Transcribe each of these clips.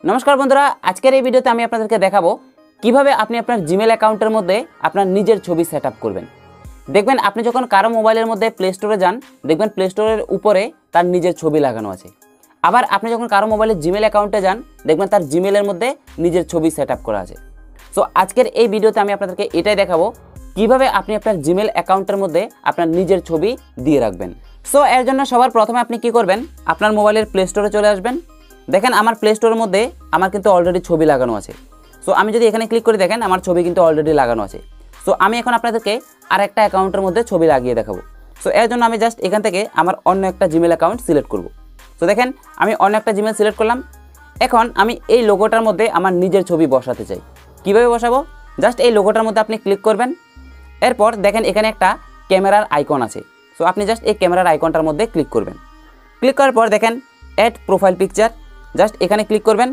নমস্কার বন্ধুরা, আজকের এই ভিডিওতে আমি আপনাদেরকে দেখাবো কিভাবে আপনি আপনার জিমেল অ্যাকাউন্টের মধ্যে আপনার নিজের ছবি সেটআপ করবেন। দেখবেন আপনি যখন কারো মোবাইলের মধ্যে প্লে স্টোরে যান, দেখবেন প্লে স্টোরের উপরে তার নিজের ছবি লাগানো আছে। আবার আপনি যখন কারো মোবাইলের জিমেল অ্যাকাউন্টে যান, দেখবেন তার জিমেলের মধ্যে নিজের ছবি সেটআপ করা আছে। সো আজকের এই ভিডিওতে আমি আপনাদেরকে এটাই দেখাবো কিভাবে আপনি আপনার জিমেল অ্যাকাউন্টের মধ্যে আপনার নিজের ছবি দিয়ে রাখবেন। সো এর জন্য সবার প্রথমে আপনি কি করবেন, আপনার মোবাইলের প্লে স্টোরে চলে আসবেন। দেখেন আমার প্লে স্টোরের মধ্যে আমার কিন্তু অলরেডি ছবি লাগানো আছে। সো আমি যদি এখানে ক্লিক করে দেখেন আমার ছবি কিন্তু অলরেডি লাগানো আছে। সো আমি এখন আপনাদেরকে আরেকটা অ্যাকাউন্টের মধ্যে ছবি লাগিয়ে দেখাবো। সো এর জন্য আমি জাস্ট এখান থেকে আমার অন্য একটা জিমেল অ্যাকাউন্ট সিলেক্ট করব। সো দেখেন আমি অন্য একটা জিমেল সিলেক্ট করলাম। এখন আমি এই লোগোটার মধ্যে আমার নিজের ছবি বসাতে চাই। কিভাবে বসাবো, জাস্ট এই লোগোটার মধ্যে আপনি ক্লিক করবেন। এরপর দেখেন এখানে একটা ক্যামেরার আইকন আছে। সো আপনি জাস্ট এই ক্যামেরার আইকনটার মধ্যে ক্লিক করবেন। ক্লিক করার পর দেখেন অ্যাড প্রোফাইল পিকচার, জাস্ট এখানে ক্লিক করবেন।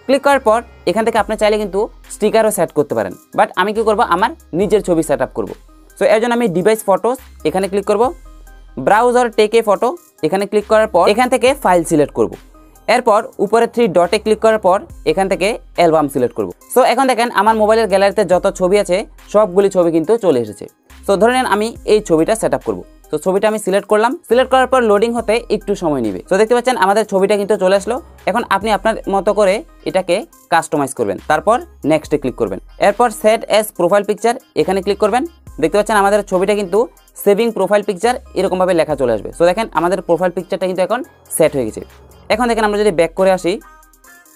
ক্লিক করার পর এখান থেকে আপনি চাইলে কিন্তু স্টিকারও সেট করতে পারেন, বাট আমি কি করব, আমার নিজের ছবি সেট আপ করবো। সো এর জন্য আমি ডিভাইস ফটোস এখানে ক্লিক করব। ব্রাউজার টেক এ ফটো এখানে ক্লিক করার পর এখান থেকে ফাইল সিলেক্ট করব। এরপর উপরে 3 ডটে ক্লিক করার পর এখান থেকে অ্যালবাম সিলেক্ট করব। সো এখন দেখেন আমার মোবাইলের গ্যালারিতে যত ছবি আছে সবগুলি ছবি কিন্তু চলে এসেছে। সো ধরে নেন আমি এই ছবিটা সেট আপ করবো। তো ছবিটা আমি সিলেক্ট করলাম। সিলেক্ট করার পর লোডিং হতে একটু সময় নেবে। তো দেখতে পাচ্ছেন আমাদের ছবিটা কিন্তু চলে আসলো। এখন আপনি আপনার মতো করে এটাকে কাস্টমাইজ করবেন। তারপর নেক্সটে ক্লিক করবেন। এরপর সেট অ্যাজ প্রোফাইল পিকচার এখানে ক্লিক করবেন। দেখতে পাচ্ছেন আমাদের ছবিটা কিন্তু সেভিং প্রোফাইল পিকচার এরকমভাবে লেখা চলে আসবে। সো দেখেন আমাদের প্রোফাইল পিকচারটা কিন্তু এখন সেট হয়ে গেছে। এখন দেখেন আমরা যদি ব্যাক করে আসি,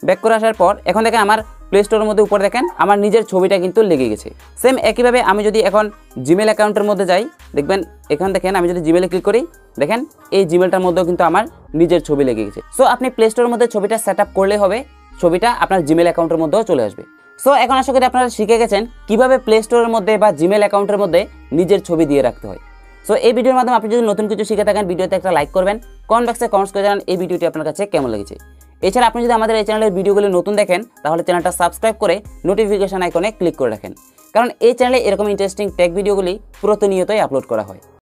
ব্যাক করে আসার পর এখন দেখেন আমার প্লে স্টোরের মধ্যে উপরে দেখেন আমার নিজের ছবিটা কিন্তু লেগে গেছে। সেম একইভাবে আমি যদি এখন জিমেল অ্যাকাউন্টের মধ্যে যাই, দেখবেন এখন দেখেন আমি যদি জিমেলে ক্লিক করি, দেখেন এই জিমেলটার মধ্যেও কিন্তু আমার নিজের ছবি লেগে গেছে। সো আপনি প্লে স্টোরের মধ্যে ছবিটা সেট আপ করলে হবে, ছবিটা আপনার জিমেল অ্যাকাউন্টের মধ্যেও চলে আসবে। সো এখন আশা করি আপনারা শিখে গেছেন কিভাবে প্লে স্টোরের মধ্যে বা জিমেল অ্যাকাউন্টের মধ্যে নিজের ছবি দিয়ে রাখতে হয়। সো এই ভিডিওর মাধ্যমে আপনি যদি নতুন কিছু শিখে থাকেন, ভিডিওতে একটা লাইক করবেন, কমেন্ট বক্সে কমেন্টস করে জানান এই ভিডিওটি আপনার কাছে কেমন লেগেছে। এছাড়া আপনি যদি আমাদের এই চ্যানেলের ভিডিওগুলো নতুন দেখেন, তাহলে চ্যানেলটা সাবস্ক্রাইব করে নোটিফিকেশন আইকনে ক্লিক করে রাখেন, কারণ এই চ্যানেলে এরকম ইন্টারেস্টিং টেক ভিডিওগুলি প্রতিনিয়তই আপলোড করা হয়।